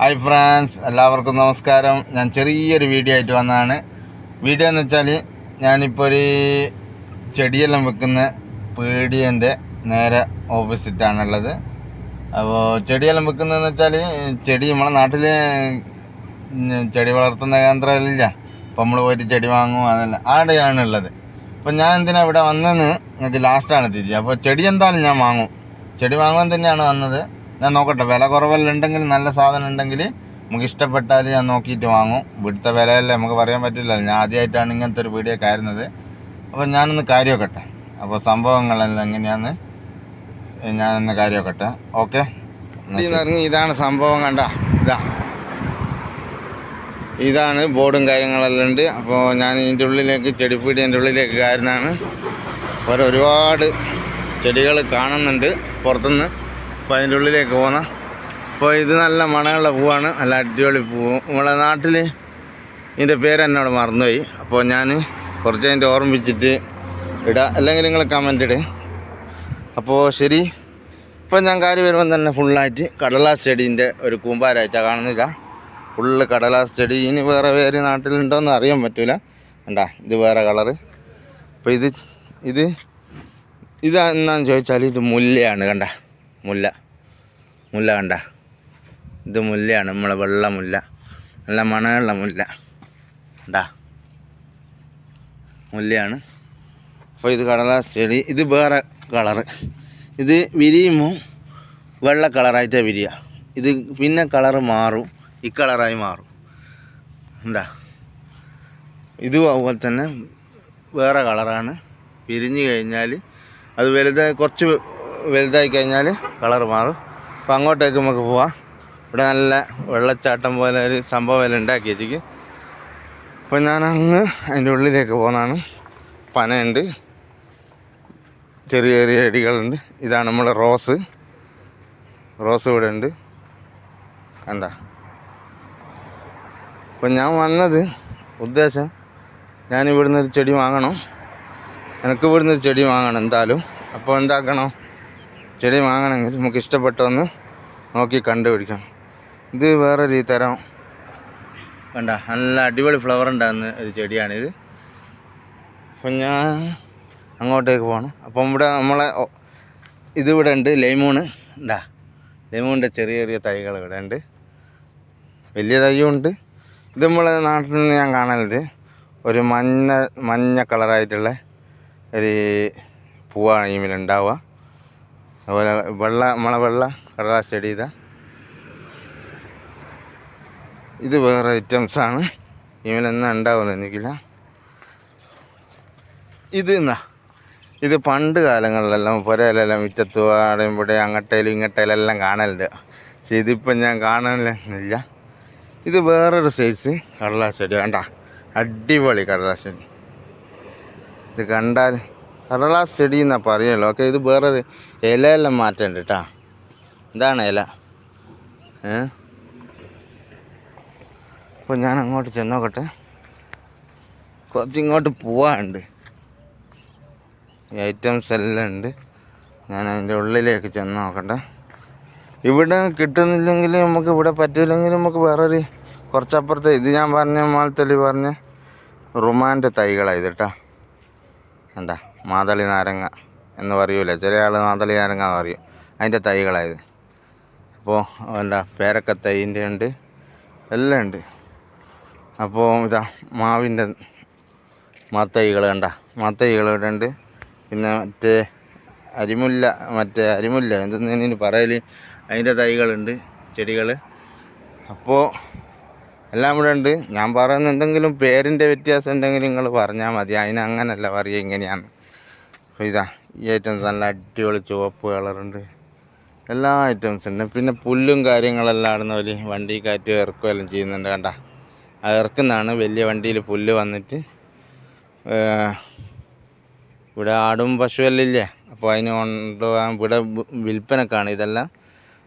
Hi France, എല്ലാവർക്കും നമസ്കാരം. ഞാൻ ചെറിയൊരു വീഡിയോ ആയിട്ട് വന്നതാണ്. വീഡിയോ എന്ന് വെച്ചാൽ ഞാനിപ്പോൾ ഒരു ചെടിയെല്ലാം വെക്കുന്ന പീടികൻ്റെ നേരെ ഓപ്പോസിറ്റാണുള്ളത്. അപ്പോൾ ചെടിയെല്ലാം വെക്കുന്നതെന്ന് വെച്ചാൽ ചെടി നമ്മളെ നാട്ടിൽ ചെടി വളർത്തുന്ന കേന്ദ്രമില്ല. അപ്പോൾ നമ്മൾ പോയിട്ട് ചെടി വാങ്ങും, അതല്ല ആടെയാണുള്ളത്. അപ്പോൾ ഞാൻ എന്തിനാ ഇവിടെ വന്നതെന്ന് നിങ്ങൾക്ക് ലാസ്റ്റാണ് തിരിച്ച്. അപ്പോൾ ചെടി എന്തായാലും ഞാൻ വാങ്ങും, ചെടി വാങ്ങാൻ തന്നെയാണ് വന്നത്. ഞാൻ നോക്കട്ടെ, വില കുറവെല്ലാം ഉണ്ടെങ്കിൽ, നല്ല സാധനം ഉണ്ടെങ്കിൽ നമുക്ക് ഇഷ്ടപ്പെട്ടാൽ ഞാൻ നോക്കിയിട്ട് വാങ്ങും. ഇവിടുത്തെ വിലയല്ലേ നമുക്ക് പറയാൻ പറ്റില്ല. ഞാൻ ആദ്യമായിട്ടാണ് ഇങ്ങനത്തെ ഒരു വീഡിയോ കയറുന്നത്. അപ്പോൾ ഞാനൊന്ന് കാര്യമാക്കട്ടെ. അപ്പോൾ സംഭവങ്ങളെല്ലാം എങ്ങനെയാണെന്ന് ഞാനൊന്ന് കാര്യമാക്കട്ടെ. ഓക്കെ, ഇറങ്ങി. ഇതാണ് സംഭവം, കണ്ട ഇതാണ് ബോർഡും കാര്യങ്ങളെല്ലാം ഉണ്ട്. അപ്പോൾ ഞാൻ ഇതിൻ്റെ ഉള്ളിലേക്ക്, ചെടിപ്പീടിൻ്റെ ഉള്ളിലേക്ക് കയറുന്നതാണ്. ഒരുപാട് ചെടികൾ കാണുന്നുണ്ട് പുറത്തുനിന്ന്. അപ്പോൾ അതിൻ്റെ ഉള്ളിലേക്ക് പോകുന്ന. അപ്പോൾ ഇത് നല്ല മണമുള്ള പൂവാണ്, നല്ല അടിപൊളി പൂവ്. നമ്മളെ നാട്ടിൽ ഇതിൻ്റെ പേര് എന്നോട് മറന്നുപോയി. അപ്പോൾ ഞാൻ കുറച്ച് അതിൻ്റെ ഓർമ്മിപ്പിച്ചിട്ട് ഇടാം, അല്ലെങ്കിൽ നിങ്ങൾ കമൻ്റ് ഇട്. അപ്പോൾ ശരി, ഇപ്പോൾ ഞാൻ കാര്യം വരുമ്പം തന്നെ ഫുള്ളായിട്ട് കടലാസ് ചെടീൻ്റെ ഒരു കൂമ്പാരമായിട്ടാണ് കാണുന്നില്ല. ഫുള്ള് കടലാസ് ചെടി. ഇനി വേറെ പേര് നാട്ടിലുണ്ടോയെന്ന് അറിയാൻ പറ്റില്ല. കണ്ടാ, ഇത് വേറെ കളറ്. അപ്പോൾ ഇത് എന്താണെന്ന് ചോദിച്ചാൽ ഇത് മുല്ലയാണ്. കണ്ട, മുല്ല കണ്ട, ഇത് മുല്ലയാണ്. നമ്മളെ വെള്ള മുല്ല, നല്ല മണമുള്ള മുല്ല കണ്ടാ, മുല്ലയാണ്. അപ്പോൾ ഇത് കടലാസ് ചെടി. ഇത് വേറെ കളറ്. ഇത് വിരിയുമ്പോൾ വെള്ള കളറായിട്ടാണ് വിരിയുക. ഇത് പിന്നെ കളറ് മാറും, ഈ കളറായി മാറും. എന്താ, ഇതും അതുപോലെ തന്നെ വേറെ കളറാണ്. വിരിഞ്ഞ് കഴിഞ്ഞാൽ അത് കുറച്ച് വലുതായി കഴിഞ്ഞാൽ കളറ് മാറും. അപ്പം അങ്ങോട്ടേക്ക് നമുക്ക് പോവാം. ഇവിടെ നല്ല വെള്ളച്ചാട്ടം പോലെ ഒരു സംഭവം എല്ലാം ഉണ്ടാക്കി വെച്ചിക്ക്. അപ്പോൾ ഞാനങ്ങ് അതിൻ്റെ ഉള്ളിലേക്ക് പോകുന്നതാണ്. പനയുണ്ട്, ചെറിയ ചെറിയ ചെടികളുണ്ട്. ഇതാണ് നമ്മൾ റോസ് ഇവിടെ ഉണ്ട്, കണ്ടാ. അപ്പം ഞാൻ വന്നത് ഉദ്ദേശം, ഞാനിവിടുന്ന് ഒരു ചെടി വാങ്ങണം. എനിക്ക് ഇവിടുന്ന് ഒരു ചെടി വാങ്ങണം എന്തായാലും. അപ്പോൾ എന്താക്കണം, ചെടി വാങ്ങണമെങ്കിൽ നമുക്ക് ഇഷ്ടപ്പെട്ടൊന്ന് നോക്കി കണ്ടുപിടിക്കണം. ഇത് വേറൊരു തരം കണ്ട, നല്ല അടിപൊളി ഫ്ലവർ ഉണ്ടാകുന്ന ഒരു ചെടിയാണിത്. അപ്പം ഞാൻ അങ്ങോട്ടേക്ക് പോകണം. അപ്പം ഇവിടെ നമ്മളെ ഇതിവിടെ ഉണ്ട്, ലെമൂണ് ഉണ്ടാ. ലെമൂണിൻ്റെ ചെറിയ ചെറിയ തൈകൾ ഇവിടെ ഉണ്ട്, വലിയ തൈയും ഉണ്ട്. ഇത് നമ്മളെ നാട്ടിൽ നിന്ന് ഞാൻ കാണലുണ്ട്. ഒരു മഞ്ഞ കളറായിട്ടുള്ള ഒരു പൂവാണ് ഇതിലുണ്ടാവുക. അതുപോലെ നമ്മളെ വെള്ള കടലാസ് ചെടി. ഇത് വേറെ ഐറ്റംസാണ്. ഇതിലെന്നാ ഉണ്ടാവുമെന്ന് എനിക്കില്ല. ഇത് പണ്ട് കാലങ്ങളിലെല്ലാം പുരയിലെല്ലാം മുറ്റത്ത് അവിടെയും ഇവിടെ അങ്ങട്ടേലും ഇങ്ങട്ടേലെല്ലാം കാണലുണ്ട്. പക്ഷെ ഇതിപ്പം ഞാൻ കാണലില്ല. ഇത് വേറൊരു സൈസ് കടലാസ് ചെടി. കണ്ട, അടിപൊളി കടലാസ് ചെടി. ഇത് കണ്ടാൽ കടലാസ് ചെടി എന്നാ പറയുമല്ലോ. ഓക്കെ, ഇത് വേറൊരു ഇലയെല്ലാം മാറ്റമുണ്ട് കേട്ടോ. ഇതാണ് ഇല. അപ്പോൾ ഞാൻ അങ്ങോട്ട് ചെന്നോക്കട്ടെ. കുറച്ച് ഇങ്ങോട്ട് പോവാനുണ്ട്. ഈ ഐറ്റംസ് എല്ലാം ഉണ്ട്. ഞാൻ അതിൻ്റെ ഉള്ളിലേക്ക് ചെന്ന് നോക്കട്ടെ. ഇവിടെ കിട്ടുന്നില്ലെങ്കിൽ നമുക്ക്, ഇവിടെ പറ്റില്ലെങ്കിൽ നമുക്ക് വേറൊരു കുറച്ചപ്പുറത്ത് ഇത് ഞാൻ പറഞ്ഞ മാലത്തലി പറഞ്ഞ റുമാൻ്റെ തൈകളാണ് ഇത് കേട്ടോ. എന്താ, മാതളി നാരങ്ങ എന്ന് പറയൂല, ചെറിയ ആൾ മാതളി നാരങ്ങ എന്ന് പറയും. അതിൻ്റെ തൈകളായത്. അപ്പോൾ എന്താ, പേരക്കത്തൈൻ്റെ ഉണ്ട്, എല്ലാം ഉണ്ട്. അപ്പോൾ ഇതാ മാവിൻ്റെ മാത്തൈകൾ കണ്ട, മാത്തൈകൾ ഇവിടെ ഉണ്ട്. പിന്നെ അരിമുല്ല എന്തെന്ന് പറയൽ, അതിൻ്റെ തൈകളുണ്ട്, ചെടികൾ. അപ്പോൾ എല്ലാം ഇവിടെ ഉണ്ട്. ഞാൻ പറയുന്ന എന്തെങ്കിലും പേരിൻ്റെ വ്യത്യാസം ഉണ്ടെങ്കിൽ നിങ്ങൾ പറഞ്ഞാൽ മതി. അങ്ങനല്ല പറയുക, ഇങ്ങനെയാണ്. അപ്പോൾ ഇതാ ഈ ഐറ്റംസ് നല്ല അടിപൊളി ചുവപ്പ് കളറുണ്ട്, എല്ലാ ഐറ്റംസ് ഉണ്ട്. പിന്നെ പുല്ലും കാര്യങ്ങളെല്ലാം ആടുന്ന പോലെ വണ്ടി കാറ്റ് ഇറക്കുകയെല്ലാം ചെയ്യുന്നുണ്ട്. കണ്ട, ആ ഇറക്കുന്നതാണ് വലിയ വണ്ടിയിൽ പുല്ല് വന്നിട്ട്. ഇവിടെ ആടും പശുവെല്ലാം ഇല്ലേ, അപ്പോൾ അതിന് കൊണ്ടുപോകാൻ ഇവിടെ വിൽപ്പനക്കാണ് ഇതെല്ലാം.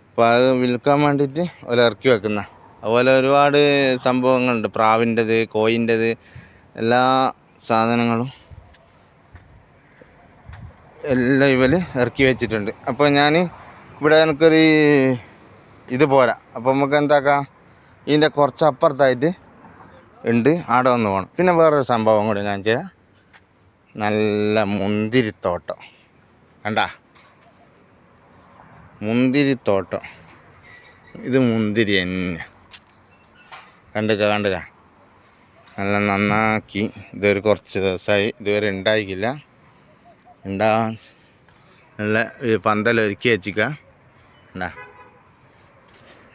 അപ്പോൾ അത് വിൽക്കാൻ വേണ്ടിയിട്ട് ഓല ഇറക്കി വെക്കുന്ന. അതുപോലെ ഒരുപാട് സംഭവങ്ങളുണ്ട്, പ്രാവിൻ്റെത്, കോയിൻ്റെത്, എല്ലാ സാധനങ്ങളും എല്ലാം ഇവർ ഇറക്കി വെച്ചിട്ടുണ്ട്. അപ്പോൾ ഞാൻ ഇവിടെ എനിക്കൊരു ഇത് പോരാ. അപ്പോൾ നമുക്ക് എന്താക്കാം, ഇതിൻ്റെ കുറച്ച് അപ്പുറത്തായിട്ട് ഉണ്ട്, അവിടെ ഒന്ന് പോകണം. പിന്നെ വേറൊരു സംഭവം കൂടി ഞാൻ ചെയ്യാം. നല്ല മുന്തിരിത്തോട്ടം കണ്ടാ, മുന്തിരിത്തോട്ടം. ഇത് മുന്തിരി തന്നെ കണ്ടുക. നല്ല നന്നാക്കി ഇതൊരു കുറച്ച് ദിവസമായി, ഇതുവരെ ഉണ്ടായിക്കില്ല. ഉണ്ടാകാൻ നല്ല പന്തലൊരുക്കി വെച്ചിക്ക ഉണ്ടാ.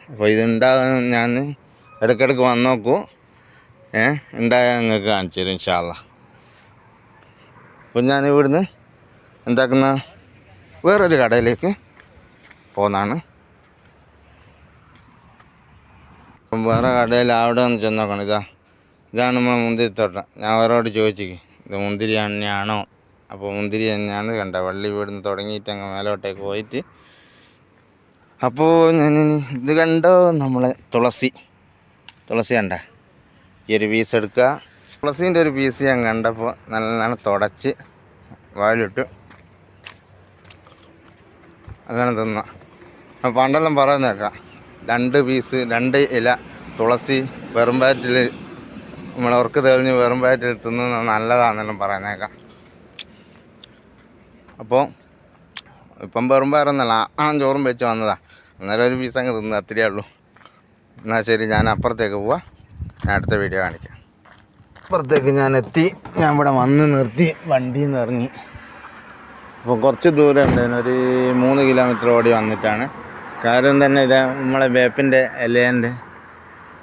അപ്പോൾ ഇതുണ്ടാകാൻ ഞാൻ ഇടയ്ക്കിടയ്ക്ക് വന്ന് നോക്കൂ. ഉണ്ടായാൽ നിങ്ങൾക്ക് കാണിച്ചു തരും ഇൻഷാ അല്ലാ. അപ്പോൾ ഞാൻ ഇവിടുന്ന് എന്താക്കുന്ന വേറൊരു കടയിലേക്ക് പോകുന്നതാണ്. അപ്പം വേറെ കടയിൽ അവിടെ ഒന്ന് ചെന്ന് നോക്കണം. ഇതാണ് നമ്മളെ മുന്തിരിത്തോട്ടം. ഞാൻ അവരോട് ചോദിച്ചിക്ക് ഇത് മുന്തിരി തന്നെയാണോ. അപ്പോൾ മുന്തിരി തന്നെയാണ്. കണ്ട വള്ളി ഇവിടുന്ന് തുടങ്ങിയിട്ട് അങ്ങ് മേലോട്ടേക്ക് പോയിട്ട്. അപ്പോൾ ഞാനിനി ഇത് കണ്ടോ, നമ്മളെ തുളസി കണ്ട, ഈ ഒരു പീസ് എടുക്കുക. തുളസീൻ്റെ ഒരു പീസ് ഞാൻ കണ്ടപ്പോൾ നല്ലോണം തുടച്ച് വായിലിട്ട് അങ്ങനെ തിന്ന. അപ്പോൾ പണ്ടെല്ലാം പറയുന്നേക്കാം 2 ഇല തുളസി വെറും വയറ്റിൽ, നമ്മൾ ഉറക്ക് തെളിഞ്ഞ് വെറും വയറ്റിൽ തിന്നുന്നത് നല്ലതാണെന്നെല്ലാം പറയുന്നേക്കാം. അപ്പോൾ ഇപ്പം വെറും വയറൊന്നല്ല, ചോറും വെച്ച് വന്നതാണ്. അന്നേരം ഒരു പീസ് അങ്ങ് തിന്നു, അത്രയേ ഉള്ളൂ. എന്നാൽ ശരി, ഞാൻ അപ്പുറത്തേക്ക് പോവാം. ഞാൻ അടുത്ത വീഡിയോ കാണിക്കാം. അപ്പുറത്തേക്ക് ഞാൻ എത്തി. ഞാൻ ഇവിടെ വന്ന് നിർത്തി വണ്ടിയിൽ നിന്ന് ഇറങ്ങി. അപ്പോൾ കുറച്ച് ദൂരം ഉണ്ടായിരുന്നു, ഒരു 3 കിലോമീറ്റർ ഓടി വന്നിട്ടാണ്. കാര്യം തന്നെ ഇത് നമ്മളെ വേപ്പിൻ്റെ ഇലേൻ്റെ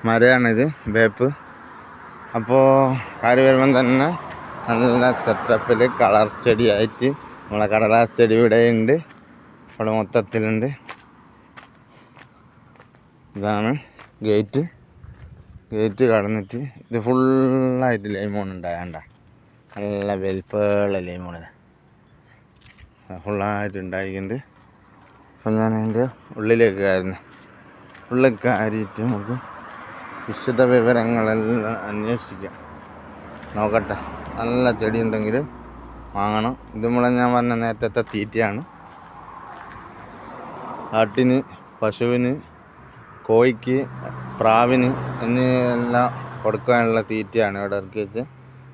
മരമാണിത്, വേപ്പ്. അപ്പോൾ കാര്യം വരുമ്പം തന്നെ നല്ല സെറ്റപ്പിൽ കളർ ചെടിയായിട്ട് നമ്മളെ കടലാസ് ചെടി ഇവിടെ ഉണ്ട്, ഇവിടെ മൊത്തത്തിലുണ്ട്. ഇതാണ് ഗേറ്റ് കടന്നിട്ട് ഇത് ഫുള്ളായിട്ട് ലൈമോൺ ഉണ്ടാകണ്ട, നല്ല വലിപ്പമുള്ള ലൈമോൺ ഫുള്ളായിട്ട് ഉണ്ടായിട്ടുണ്ട്. അപ്പം ഞാൻ അതിൻ്റെ ഉള്ളിലേക്ക് കയറിയിട്ട് നമുക്ക് വിശദ വിവരങ്ങളെല്ലാം അന്വേഷിക്കാം. നോക്കട്ടെ, നല്ല ചെടി ഉണ്ടെങ്കിൽ വാങ്ങണം. ഇത് ഞാൻ പറഞ്ഞ നേരത്തെ തീറ്റയാണ്. ആട്ടിന്, പശുവിന്, കോഴിക്ക്, പ്രാവിന് എന്നെല്ലാം കൊടുക്കാനുള്ള തീറ്റയാണ് ഇവിടെ ഇറക്കി വെച്ച്.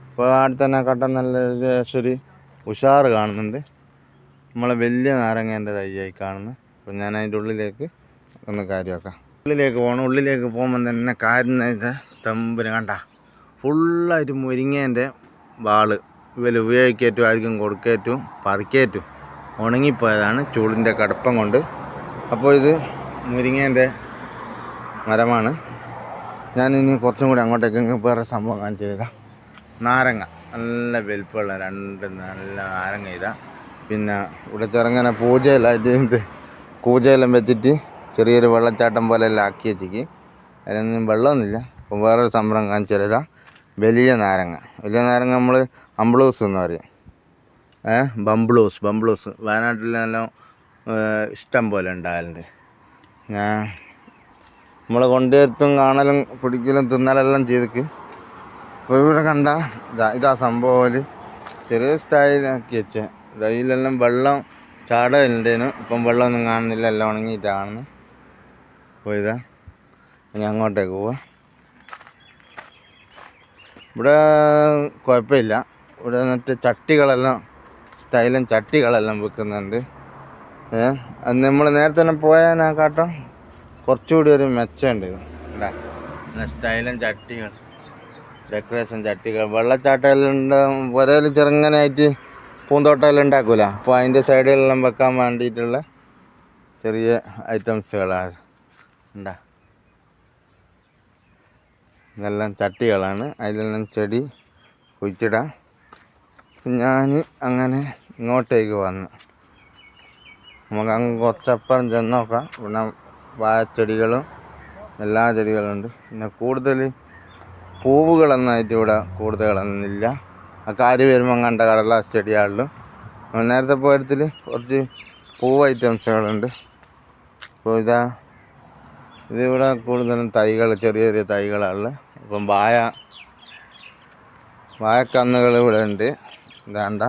അപ്പോൾ അടുത്ത് തന്നെ കട്ടൻ നല്ല ഒരു ഉഷാറ് കാണുന്നുണ്ട്. നമ്മളെ വലിയ നാരങ്ങേൻ്റെ തൈയായി കാണുന്നു. അപ്പോൾ ഞാൻ അതിൻ്റെ ഉള്ളിലേക്ക് ഒന്ന് കാര്യമാക്കാം. ഉള്ളിലേക്ക് പോകണം. ഉള്ളിലേക്ക് പോകുമ്പോൾ തന്നെ കാര്യം തമ്പിന് കണ്ട ഫുള്ളായിട്ട് മുരിങ്ങേൻ്റെ വാള് ഇവർ ഉപയോഗിക്കേറ്റും ആർക്കും കൊടുക്കേറ്റും പറിക്കേറ്റും ഉണങ്ങിപ്പോയതാണ് ചൂടിൻ്റെ കടുപ്പം കൊണ്ട്. അപ്പോൾ ഇത് മുരിങ്ങേൻ്റെ മരമാണ്. ഞാനിനി കുറച്ചും കൂടി അങ്ങോട്ടേക്ക് വേറെ സംഭവം കാണിച്ചു തരാം. നാരങ്ങ നല്ല വലിപ്പമുള്ള 2 നല്ല നാരങ്ങ ഇതാ. പിന്നെ ഇവിടെ ചെറുങ്ങനെ പൂജയിലായിട്ട് കൂജയെല്ലാം വെച്ചിട്ട് ചെറിയൊരു വെള്ളച്ചാട്ടം പോലെ എല്ലാം ആക്കി വെച്ചിക്ക്. അതിലൊന്നും വെള്ളമൊന്നുമില്ല. അപ്പോൾ വേറൊരു സംഭവം കാണിച്ചു തരാം. വലിയ നാരങ്ങ നമ്മൾ അംബ്ലൂസ് എന്ന് പറയും. ബംബ്ലൂസ് വയനാട്ടിലെല്ലാം ഇഷ്ടം പോലെ ഉണ്ടാകലുണ്ട്. നമ്മൾ കൊണ്ടുവരുത്തും കാണലും പിടിക്കലും തിന്നലെല്ലാം ചെയ്തിക്ക്. അപ്പോൾ ഇവിടെ കണ്ട ഇതാ സംഭവം ചെറിയ സ്റ്റൈലാക്കി വെച്ച ഇതിലെല്ലാം വെള്ളം ചാടലുണ്ടേനും. ഇപ്പം വെള്ളമൊന്നും കാണുന്നില്ല, എല്ലാം ഉണങ്ങിയിട്ടാണ് കാണുന്നത്. അപ്പോൾ ഇനി അങ്ങോട്ടേക്ക് പോവാം. ഇവിടെ കുഴപ്പമില്ല. ഇവിടെ മറ്റേ ചട്ടികളെല്ലാം ചട്ടികളെല്ലാം വിൽക്കുന്നുണ്ട്. അത് നമ്മൾ നേരത്തെ തന്നെ പോയാൽ കുറച്ചുകൂടി ഒരു മെച്ചമുണ്ട്. ഇവിടെ സ്റ്റൈലും ചട്ടികൾ, ഡെക്കറേഷൻ ചട്ടികൾ, വെള്ളച്ചാട്ടമെല്ലാം ഉണ്ട്. പുരയിൽ ചെറുങ്ങനായിട്ട് പൂന്തോട്ടമെല്ലാം ഉണ്ടാക്കൂല. അപ്പോൾ അതിൻ്റെ സൈഡിലെല്ലാം വെക്കാൻ വേണ്ടിയിട്ടുള്ള ചെറിയ ഐറ്റംസുകളാണ് ഉണ്ടാ. ഇതെല്ലാം ചട്ടികളാണ്, അതിലെല്ലാം ചെടി കുഴിച്ചിടാം. ഞാൻ അങ്ങനെ ഇങ്ങോട്ടേക്ക് വന്നു. നമുക്ക് അങ്ങ് കുറച്ചപ്പുറം ചെന്ന് നോക്കാം. പിന്നെ വാഴച്ചെടികളും എല്ലാ ചെടികളുണ്ട്. പിന്നെ കൂടുതൽ പൂവുകളൊന്നായിട്ട് ഇവിടെ കൂടുതലൊന്നുമില്ല. ആ കാര്യം വരുമ്പം കണ്ട കടലാസ് ചെടിയാളുള്ളൂ. നേരത്തെ പോയത്തിൽ കുറച്ച് പൂവ് ഐറ്റംസുകളുണ്ട്. അപ്പോൾ ഇതിവിടെ കൂടുതലും തൈകൾ, ചെറിയ ചെറിയ തൈകളാണ്. ഇപ്പം വാഴക്കന്നുകൾ ഇവിടെ ഉണ്ട്. ഇതാണ്ട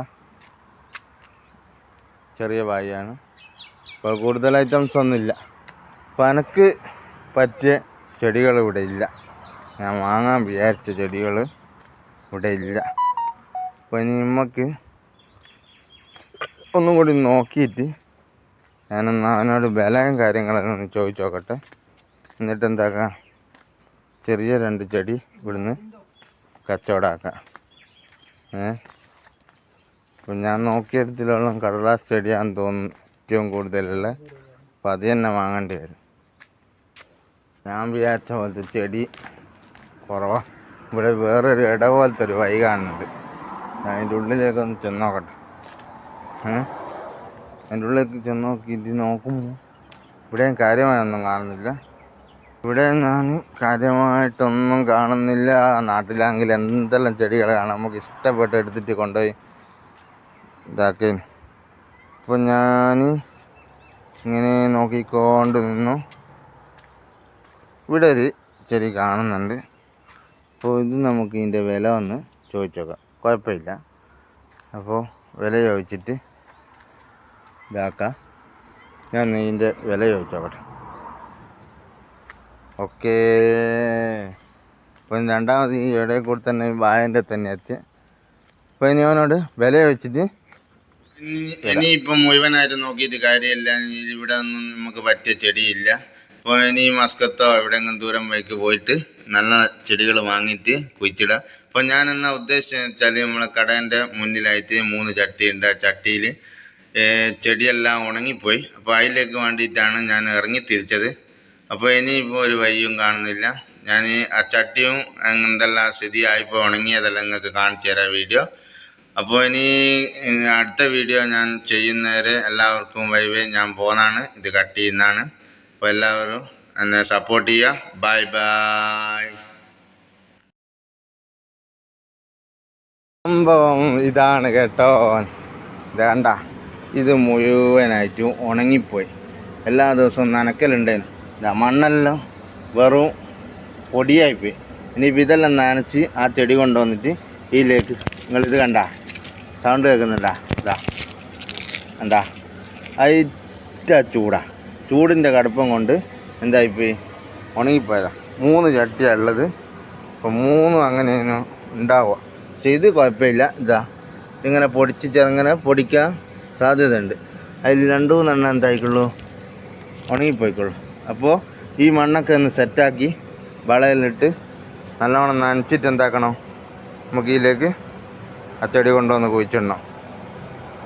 ചെറിയ വാഴയാണ്. ഇപ്പോൾ കൂടുതൽ ഐറ്റംസ് ഒന്നുമില്ല. അപ്പോൾ എനിക്ക് പറ്റിയ ചെടികൾ ഇവിടെ ഇല്ല. ഞാൻ വാങ്ങാൻ വിചാരിച്ച ചെടികൾ ഇവിടെ ഇല്ല. അപ്പോൾ ഇനി നമുക്ക് ഒന്നും കൂടി നോക്കിയിട്ട് ഞാനൊന്ന് അവനോട് വിലയും കാര്യങ്ങളൊക്കെ ഒന്ന് ചോദിച്ചു നോക്കട്ടെ. എന്നിട്ട് എന്താക്കാം, ചെറിയ 2 ചെടി ഇവിടുന്ന് കച്ചവടമാക്കാം. അപ്പം ഞാൻ നോക്കിയെടുത്തിലുള്ള കടലാസ് ചെടിയാണെന്ന് തോന്നുന്നു ഏറ്റവും കൂടുതലുള്ള. അപ്പം അത് തന്നെ വാങ്ങേണ്ടി വരും. ഞാൻ വിചാരിച്ച പോലത്തെ ചെടി കുറവാണ്. ഇവിടെ വേറൊരു ഇട പോലത്തെ ഒരു വഴി കാണുന്നുണ്ട്. അതിൻ്റെ ഉള്ളിലേക്കൊന്ന് ചെന്ന് നോക്കട്ടെ. അതിൻ്റെ ഉള്ളിലേക്ക് ചെന്ന് നോക്കിയിട്ട് നോക്കുമ്പോൾ ഇവിടെയും കാര്യമായൊന്നും കാണുന്നില്ല. ഇവിടെ ഞാൻ കാര്യമായിട്ടൊന്നും കാണുന്നില്ല. നാട്ടിലാണെങ്കിൽ എന്തെല്ലാം ചെടികൾ കാണാം, നമുക്ക് ഇഷ്ടപ്പെട്ട് എടുത്തിട്ട് കൊണ്ടുപോയി ഇതാക്കി. അപ്പോൾ ഞാൻ ഇങ്ങനെ നോക്കിക്കൊണ്ട് നിന്നു. ഇവിടെ ഒരു ചെടി കാണുന്നുണ്ട്. അപ്പോൾ ഇത് നമുക്ക് ഇതിൻ്റെ വില ഒന്ന് ചോദിച്ചു നോക്കാം. കുഴപ്പമില്ല. അപ്പോൾ വില ചോദിച്ചിട്ട് ഇതാക്കാം. ഞാൻ ഇതിൻ്റെ വില ചോദിച്ചു നോക്കട്ടെ. ഓക്കേ. അപ്പം രണ്ടാമത് ഈ ഇടയിൽ കൂടെ തന്നെ വായൻ്റെ തന്നെ എത്തി. അപ്പോൾ ഇനി അവനോട് വില ചോദിച്ചിട്ട് ഇനിയിപ്പം മുഴുവനായിട്ട് നോക്കിയിട്ട് കാര്യമില്ല. ഇവിടെ ഒന്നും നമുക്ക് പറ്റിയ ചെടിയില്ല. അപ്പോൾ ഇനി മസ്കത്തോ എവിടെയെങ്കിലും ദൂരം വഴിക്ക് പോയിട്ട് നല്ല ചെടികൾ വാങ്ങിയിട്ട് കുഴിച്ചിടാം. അപ്പോൾ ഞാൻ എന്നാ ഉദ്ദേശിച്ചതെന്ന് വെച്ചാൽ നമ്മളെ കടേൻ്റെ മുന്നിലായിട്ട് 3 ചട്ടിയുണ്ട്. ആ ചട്ടിയിൽ ചെടിയെല്ലാം ഉണങ്ങിപ്പോയി. അപ്പോൾ അതിലേക്ക് വേണ്ടിയിട്ടാണ് ഞാൻ ഇറങ്ങി തിരിച്ചത്. അപ്പോൾ ഇനിയിപ്പോൾ ഒരു വഴിയും കാണുന്നില്ല. ഞാൻ ആ ചട്ടിയും എന്തെല്ലാം സ്ഥിതിയായിപ്പോൾ ഉണങ്ങിയതെല്ലാം നിങ്ങൾക്ക് കാണിച്ചു തരാം വീഡിയോ. അപ്പോൾ ഇനി അടുത്ത വീഡിയോ ഞാൻ ചെയ്യുന്നവരെ എല്ലാവർക്കും വൈവേ ഞാൻ പോകുന്നതാണ്. ഇത് കട്ട് ചെയ്യുന്നതാണ്. അപ്പോൾ എല്ലാവരും എന്നെ സപ്പോർട്ട് ചെയ്യുക. Bye bye. സംഭവം ഇതാണ് കേട്ടോ. വേണ്ട, ഇത് മുഴുവനായിട്ടും ഉണങ്ങിപ്പോയി. എല്ലാ ദിവസവും നനക്കലുണ്ടായിരുന്നു. മണ്ണെല്ലാം വെറും പൊടിയായിപ്പോയി. ഇനിയിപ്പോൾ ഇതെല്ലാം നനച്ച് ആ ചെടി കൊണ്ടുവന്നിട്ട് ഇതിലേക്ക് നിങ്ങളിത് കണ്ട സൗണ്ട് കേൾക്കുന്നുണ്ടാ? ഇതാ എന്താ ചൂടിൻ്റെ കടുപ്പം കൊണ്ട് എന്തായിപ്പോയി, ഉണങ്ങിപ്പോയതാ. 3 ചട്ടിയാണ് ഉള്ളത്. അപ്പോൾ 3 അങ്ങനെ ഉണ്ടാവുക. പക്ഷെ ഇത് കുഴപ്പമില്ല. ഇതാ ഇങ്ങനെ ചെറുങ്ങനെ പൊടിക്കാൻ സാധ്യതയുണ്ട്. അതിൽ 2-3 എണ്ണം എന്തായിക്കുള്ളൂ, ഉണങ്ങിപ്പോയിക്കുള്ളൂ. അപ്പോൾ ഈ മണ്ണൊക്കെ ഒന്ന് സെറ്റാക്കി വളയിലിട്ട് നല്ലവണ്ണം നനച്ചിട്ട് എന്താക്കണം, നമുക്ക് ഇതിലേക്ക് ആ ചെടി കൊണ്ടുവന്ന് കുഴിച്ചിടണം.